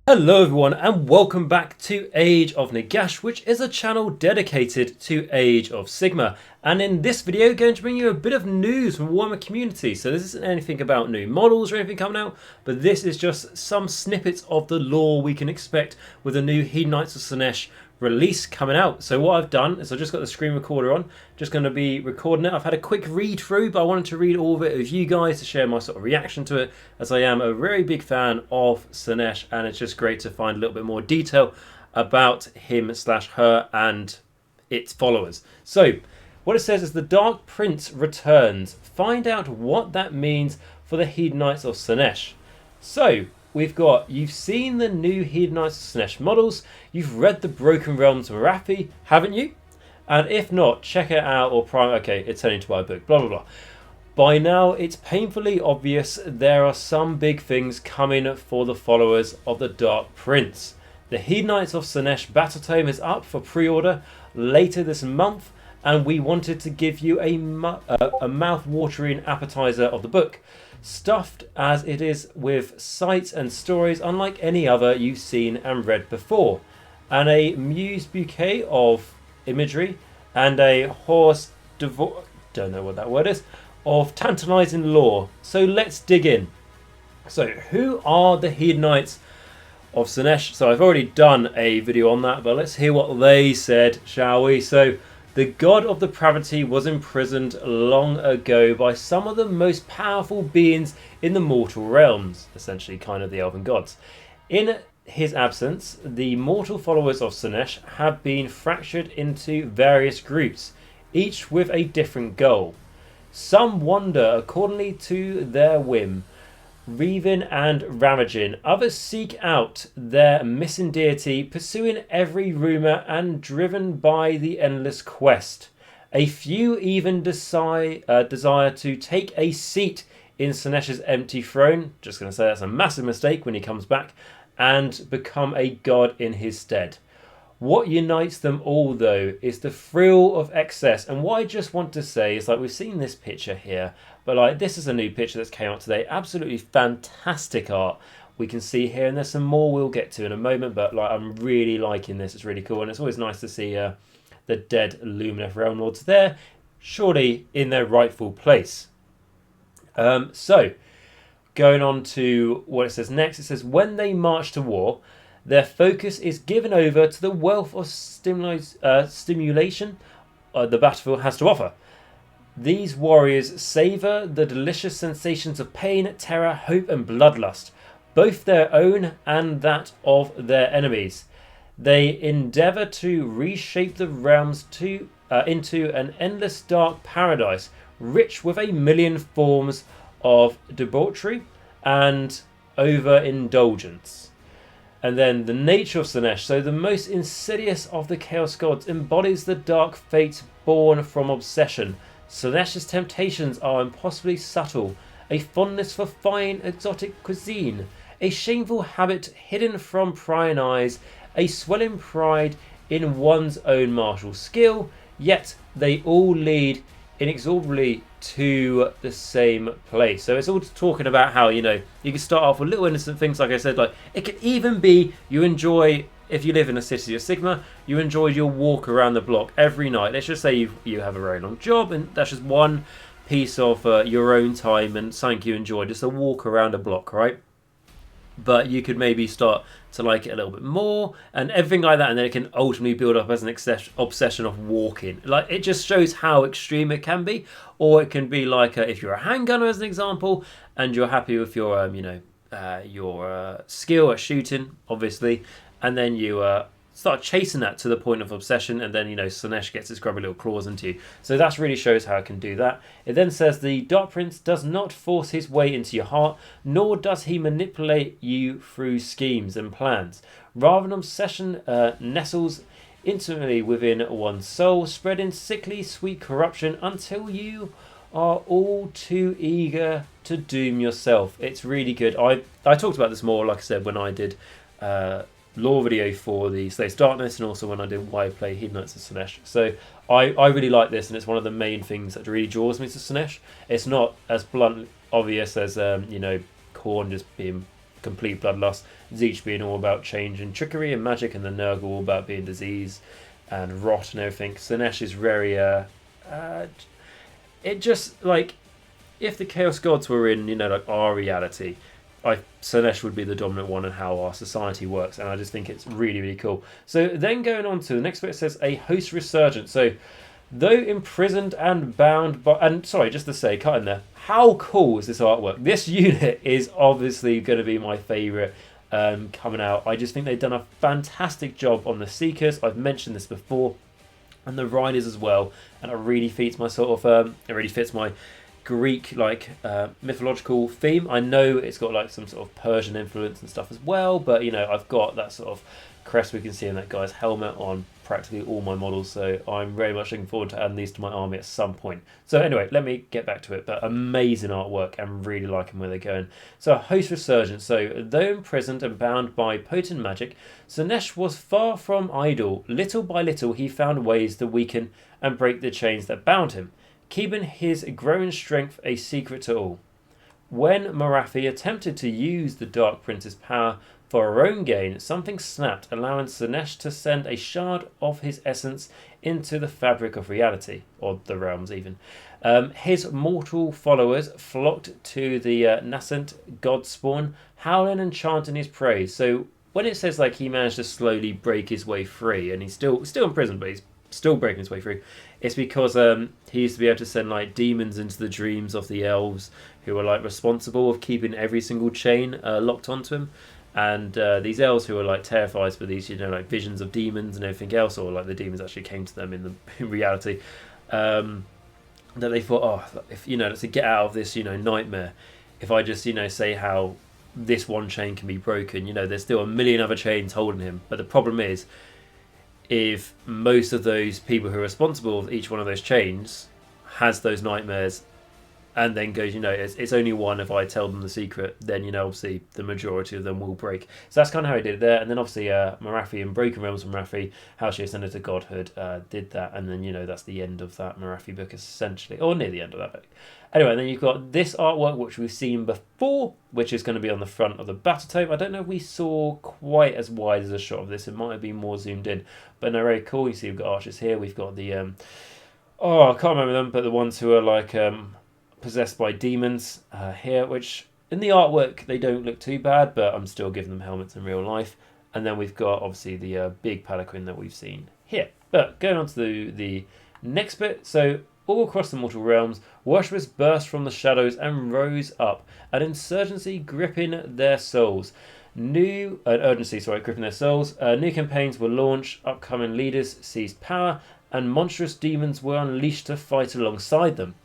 Hello everyone and welcome back to Age of Nagash, which is a channel dedicated to Age of Sigmar. And in this video, I'm going to bring you a bit of news from Warhammer Community. So this isn't anything about new models or anything coming out, but this is just some snippets of the lore we can expect with the new Hedonites of Slaanesh release coming out. So what I've done is I've just got the screen recorder on, just going to be recording it. I've had a quick read through, but I wanted to read all of it with you guys to share my sort of reaction to it, as I am a very big fan of Slaanesh, and it's just great to find a little bit more detail about him/her and its followers. So what it says is the Dark Prince returns. Find out what that means for the Hedonites of Slaanesh. So you've seen the new Hedonites of Slaanesh models, you've read the Broken Realms Marathi, haven't you? And if not, check it out or it's turning to buy a book, blah blah blah. By now, it's painfully obvious there are some big things coming for the followers of the Dark Prince. The Hedonites of Slaanesh Battle Tome is up for pre-order later this month, and we wanted to give you a mouth-watering appetizer of the book, stuffed as it is with sights and stories unlike any other you've seen and read before, and a muse bouquet of imagery and a horse don't know what that word is, of tantalizing lore. So let's dig in. So who are the Hedonites of Slaanesh? So I've already done a video on that, but let's hear what they said, shall we? So the god of depravity was imprisoned long ago by some of the most powerful beings in the mortal realms, essentially kind of the elven gods. In his absence, the mortal followers of Slaanesh have been fractured into various groups, each with a different goal. Some wander accordingly to their whim, raving and ravaging. Others seek out their missing deity, pursuing every rumour and driven by the endless quest. A few even desire to take a seat in Slaanesh's empty throne. Just going to say that's a massive mistake when he comes back, and become a god in his stead. What unites them all, though, is the thrill of excess. And what I just want to say is, like, we've seen this picture here, but like this is a new picture that's came out today. Absolutely fantastic art we can see here, and there's some more we'll get to in a moment. But like, I'm really liking this. It's really cool, and it's always nice to see the dead Lumineth Realm Lords there, surely in their rightful place. So going on to what it says next, it says when they march to war, their focus is given over to the wealth of stimulation the battlefield has to offer. These warriors savour the delicious sensations of pain, terror, hope and bloodlust, both their own and that of their enemies. They endeavour to reshape the realms into an endless dark paradise, rich with a million forms of debauchery and overindulgence. And then the nature of Slaanesh. So the most insidious of the Chaos Gods embodies the dark fate born from obsession. Slaanesh's temptations are impossibly subtle. A fondness for fine exotic cuisine. A shameful habit hidden from prying eyes. A swelling pride in one's own martial skill. Yet they all lead inexorably to the same place. So it's all talking about how, you know, you can start off with little innocent things, like I said, like it could even be you enjoy, if you live in a city of Sigmar, you enjoy your walk around the block every night. Let's just say you have a very long job, and that's just one piece of your own time and something you enjoy, just a walk around a block, right? But you could maybe start to like it a little bit more and everything like that, and then it can ultimately build up as an obsession of walking. Like, it just shows how extreme it can be. Or it can be like if you're a handgunner, as an example, and you're happy with your your skill at shooting, obviously, and then you start chasing that to the point of obsession, and then, you know, Slaanesh gets its grubby little claws into you. So that really shows how it can do that. It then says the Dark Prince does not force his way into your heart, nor does he manipulate you through schemes and plans. Rather, an obsession nestles intimately within one's soul, spreading sickly sweet corruption until you are all too eager to doom yourself. It's really good. I talked about this more, like I said, when I did lore video for the Slaves Darkness, and also when I did why I play Hedonites of Slaanesh. So I really like this, and it's one of the main things that really draws me to Slaanesh. It's not as blunt obvious as you know, Khorne just being complete bloodlust, Tzeentch being all about change and trickery and magic, and the Nurgle all about being disease and rot and everything. Slaanesh is very it just like, if the Chaos Gods were in, like our reality, Slaanesh would be the dominant one in how our society works, and I just think it's really, really cool. So then going on to the next bit, it says a host resurgence. So though imprisoned and bound by, and sorry, just to say, cut in there, how cool is this artwork? This unit is obviously going to be my favourite coming out. I just think they've done a fantastic job on the Seekers. I've mentioned this before, and the Riders as well, and it really fits my it really fits my Greek mythological theme. I know it's got like some sort of Persian influence and stuff as well, but I've got that sort of crest we can see in that guy's helmet on practically all my models, so I'm very much looking forward to adding these to my army at some point. So anyway, let me get back to it, but amazing artwork and really liking where they're going. So host resurgence. So though imprisoned and bound by potent magic, Slaanesh was far from idle. Little by little he found ways to weaken and break the chains that bound him, keeping his growing strength a secret to all. When Morathi attempted to use the Dark Prince's power for her own gain, something snapped, allowing Slaanesh to send a shard of his essence into the fabric of reality, or the realms even. His mortal followers flocked to the nascent god spawn, howling and chanting his praise. So when it says like he managed to slowly break his way free, and he's still in prison, but he's still breaking his way through, it's because he used to be able to send like demons into the dreams of the elves who were like responsible of keeping every single chain locked onto him. And these elves who were like terrified for these, like visions of demons and everything else, or like the demons actually came to them in reality, that they thought, oh, if to get out of this, nightmare, if I just, say how this one chain can be broken, there's still a million other chains holding him. But the problem is, if most of those people who are responsible for each one of those chains has those nightmares, and then goes, it's only one, if I tell them the secret, then, obviously the majority of them will break. So that's kind of how he did it there. And then obviously Morathi and Broken Realms of Morathi, how she ascended to godhood, did that. And then, that's the end of that Morathi book, essentially, or near the end of that book. Anyway, then you've got this artwork, which we've seen before, which is going to be on the front of the battle tome. I don't know if we saw quite as wide as a shot of this. It might have been more zoomed in. But no, very cool. You see we've got archers here. We've got the, I can't remember them, but the ones who are like possessed by demons here, which in the artwork they don't look too bad, but I'm still giving them helmets in real life. And then we've got obviously the big palanquin that we've seen here. But going on to the next bit, so all across the mortal realms, worshippers burst from the shadows and rose up, an insurgency gripping their souls. New campaigns were launched, upcoming leaders seized power, and monstrous demons were unleashed to fight alongside them.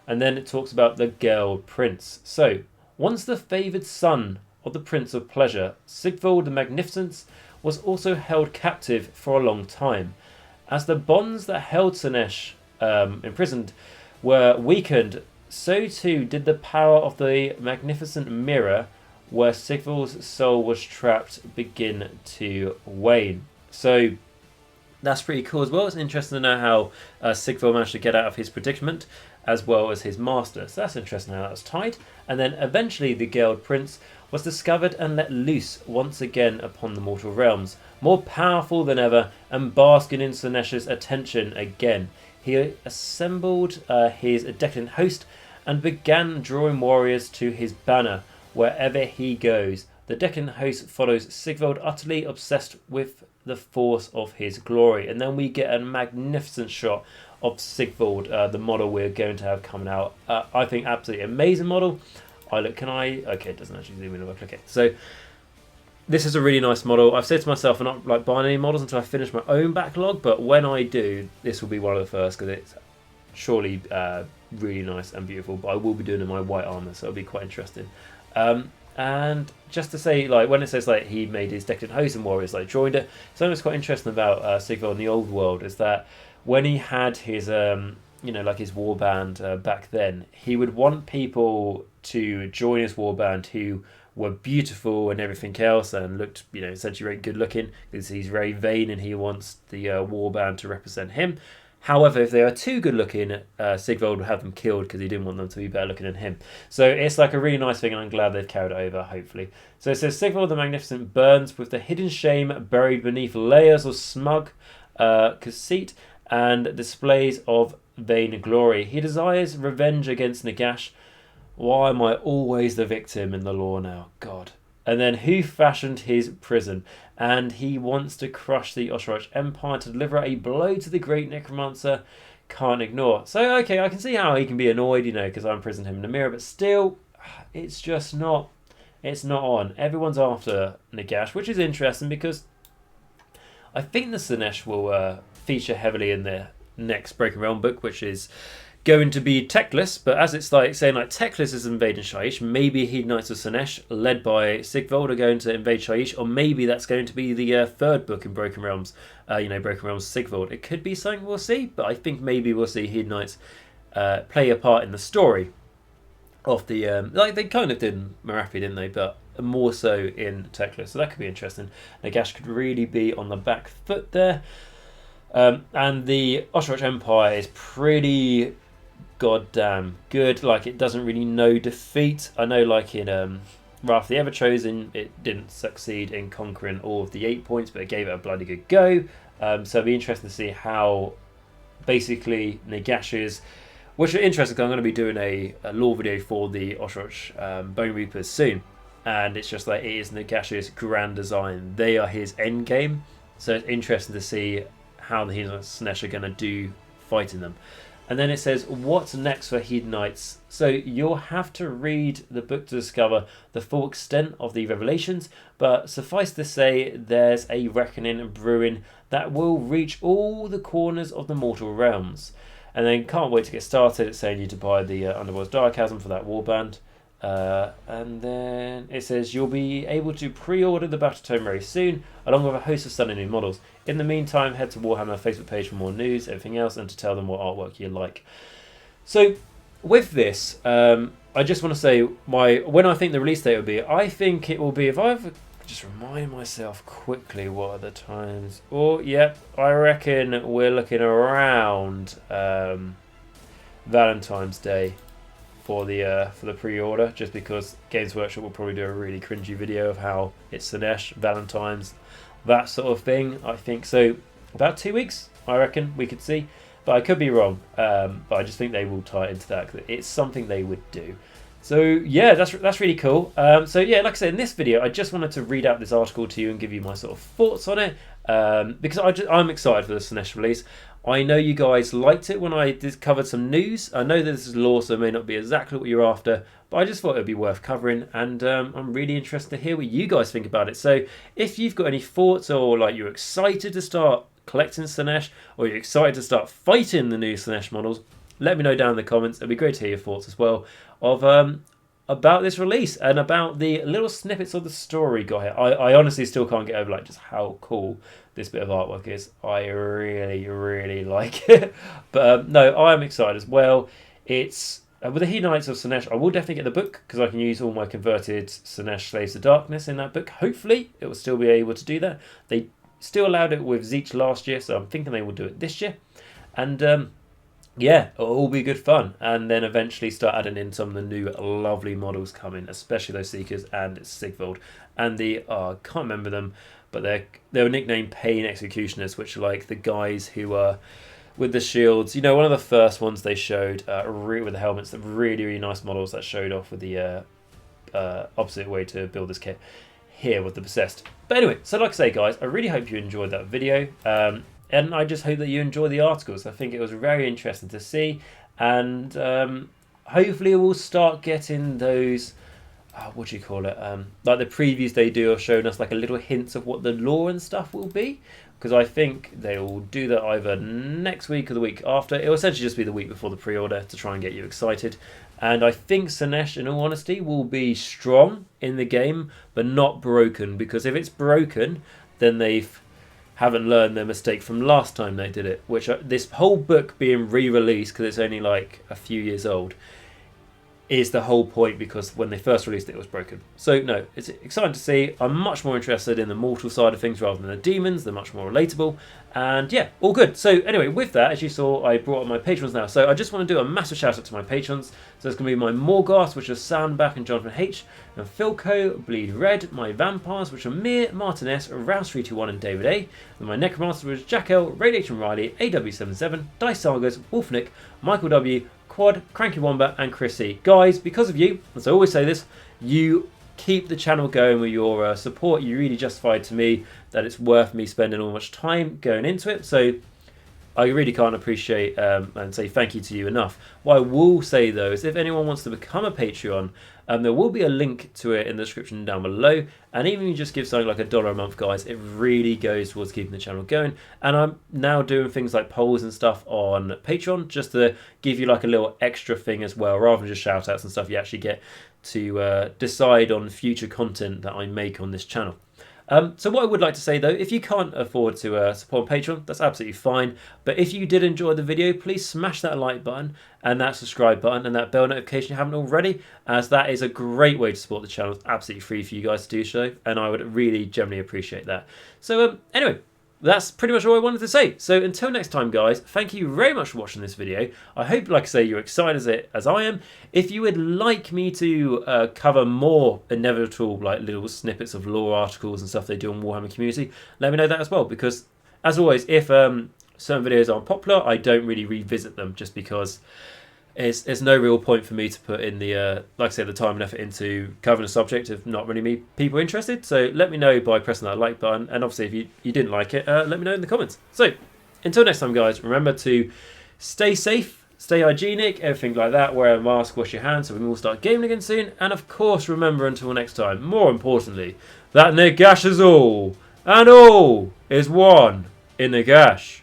And then it talks about the Jacq.l Prince. So, once the favoured son of the Prince of Pleasure, Sigvald the Magnificent, was also held captive for a long time. As the bonds that held Slaanesh imprisoned were weakened, so too did the power of the magnificent mirror where Sigvald's soul was trapped begin to wane. So that's pretty cool as well. It's interesting to know how Sigvald managed to get out of his predicament, as well as his master. So that's interesting how that's tied. And then eventually the Jacq.l Prince was discovered and let loose once again upon the mortal realms, more powerful than ever and basking in Slaanesh's attention again. He assembled his decadent host and began drawing warriors to his banner wherever he goes. The decadent host follows Sigvald, utterly obsessed with the force of his glory. And then we get a magnificent shot of Sigvald, the model we're going to have coming out. I think absolutely amazing model. Okay, it doesn't actually zoom in if I click it. So this is a really nice model. I've said to myself, I'm not like buying any models until I finish my own backlog, but when I do, this will be one of the first, because it's surely really nice and beautiful. But I will be doing it in my white armour, so it'll be quite interesting. And just to say, like, when it says like he made his decadent host and warriors like joined it, something that's quite interesting about Sigvald in the old world is that when he had his like his warband back then, he would want people to join his warband who were beautiful and everything else and looked, essentially very good looking, because he's very vain and he wants the warband to represent him. However, if they are too good looking, Sigvald would have them killed because he didn't want them to be better looking than him. So it's like a really nice thing, and I'm glad they've carried it over, hopefully. So it says, Sigvald the Magnificent burns with the hidden shame buried beneath layers of smug conceit and displays of vain glory. He desires revenge against Nagash. Why am I always the victim in the lore now? God. And then, who fashioned his prison? And he wants to crush the Oshrach Empire to deliver a blow to the great Necromancer. Can't ignore. So, okay, I can see how he can be annoyed, because I imprisoned him in the mirror, but still, it's just not, it's not on. Everyone's after Nagash, which is interesting because I think the Slaanesh will feature heavily in the next Broken Realm book, which is going to be techless, but as it's like saying like techless is invading Shyish, maybe Hedonites of Slaanesh led by Sigvald are going to invade Shyish, or maybe that's going to be the third book in Broken Realms, Broken Realms Sigvald. It could be something we'll see, but I think maybe we'll see Hedonites play a part in the story of the like they kind of did in Marathi, didn't they? But more so in techless, so that could be interesting. Nagash could really be on the back foot there, and the Oshrach Empire is pretty goddamn good. Like, it doesn't really know defeat. I know, like in Wrath of the Everchosen, it didn't succeed in conquering all of the 8 points, but it gave it a bloody good go. So it'll be interesting to see how basically Nagash's, which are interesting because I'm going to be doing a lore video for the Oshrach Bone Reapers soon, and it's just like, it is Nagash's grand design. They are his end game, so it's interesting to see how the Slaanesh are going to do fighting them. And then it says, what's next for Hedonites? So you'll have to read the book to discover the full extent of the revelations, but suffice to say, there's a reckoning brewing that will reach all the corners of the mortal realms. And then, can't wait to get started. It's saying you to buy the Underworld's Darkchasm for that warband. And then it says you'll be able to pre-order the Battle Tome very soon, along with a host of stunning new models. In the meantime, head to Warhammer Facebook page for more news, everything else, and to tell them what artwork you like. So, with this, I just want to say when I think the release date will be. I think it will be, if I just remind myself quickly what are the times. Oh, yep, I reckon we're looking around Valentine's Day for the pre-order, just because Games Workshop will probably do a really cringy video of how it's Slaanesh, Valentine's, that sort of thing. I think so. About 2 weeks, I reckon we could see, but I could be wrong. But I just think they will tie it into that, because it's something they would do. So yeah, that's really cool. So yeah, like I said, in this video, I just wanted to read out this article to you and give you my sort of thoughts on it, because I'm excited for the Slaanesh release. I know you guys liked it when I covered some news. I know that this is lore, so it may not be exactly what you're after, but I just thought it would be worth covering, and I'm really interested to hear what you guys think about it. So if you've got any thoughts, or like you're excited to start collecting Slaanesh, or you're excited to start fighting the new Slaanesh models, let me know down in the comments. It'd be great to hear your thoughts as well of about this release and about the little snippets of the story got here. I honestly still can't get over like just how cool this bit of artwork is. I really, really like it. But no, I am excited as well. It's with the Hedonites of Slaanesh, I will definitely get the book, because I can use all my converted Slaanesh Slaves of Darkness in that book. Hopefully it will still be able to do that. They still allowed it with Zeech last year, so I'm thinking they will do it this year. And yeah, it'll all be good fun. And then eventually start adding in some of the new lovely models coming, especially those Seekers and Sigvald. And the, I can't remember them, but they were nicknamed Pain Executioners, which are like the guys who are with the shields. You know, one of the first ones they showed with the helmets, the really, really nice models that showed off with the opposite way to build this kit here with the Possessed. But anyway, so like I say, guys, I really hope you enjoyed that video. And I just hope that you enjoy the articles. I think it was very interesting to see. And hopefully we'll start getting those, what do you call it? Like the previews they do are showing us like a little hints of what the lore and stuff will be. Because I think they will do that either next week or the week after. It will essentially just be the week before the pre-order to try and get you excited. And I think Slaanesh, in all honesty, will be strong in the game, but not broken. Because if it's broken, then haven't learned their mistake from last time they did it, which this whole book being re-released, because it's only like a few years old, is the whole point, because when they first released it was broken. So no, it's exciting to see. I'm much more interested in the mortal side of things rather than the demons. They're much more relatable, and yeah, all good. So anyway, with that, as you saw, I brought up my patrons now. So I just want to do a massive shout out to my patrons. So it's going to be my Morgasts, which are Sandback and Johnathan H, and Filq, Bleed Red, my Vampires, which are Mir, Martin S, Rouse321 and David A, and my Necromancers, which is Jacq.l, RadiationRiley, AW77, Dice Sagas, WolfNick, Michal W, Quad, Cranky Wombat and Chrissy. Guys, because of you, as I always say this, you keep the channel going with your support. You really justified to me that it's worth me spending all much time going into it. So I really can't appreciate and say thank you to you enough. What I will say though is if anyone wants to become a Patreon, there will be a link to it in the description down below, and even if you just give something like $1 a month, guys, it really goes towards keeping the channel going. And I'm now doing things like polls and stuff on Patreon just to give you like a little extra thing as well, rather than just shout outs and stuff. You actually get to decide on future content that I make on this channel. So what I would like to say though, if you can't afford to support on Patreon, that's absolutely fine. But if you did enjoy the video, please smash that like button and that subscribe button and that bell notification if you haven't already, as that is a great way to support the channel. It's absolutely free for you guys to do so, and I would really generally appreciate that. So anyway, that's pretty much all I wanted to say. So until next time, guys, thank you very much for watching this video. I hope, like I say, you're excited as I am. If you would like me to cover more inevitable like little snippets of lore articles and stuff they do on Warhammer Community, let me know that as well, because as always, if certain videos aren't popular, I don't really revisit them, just because there's no real point for me to put in the like I said, the time and effort into covering a subject if not really people interested. So let me know by pressing that like button, and obviously if you didn't like it, let me know in the comments. So until next time, guys, remember to stay safe, stay hygienic, everything like that, wear a mask, wash your hands, so we can all start gaming again soon, and of course remember, until next time, more importantly, that Nagash is all, and all is one in Nagash.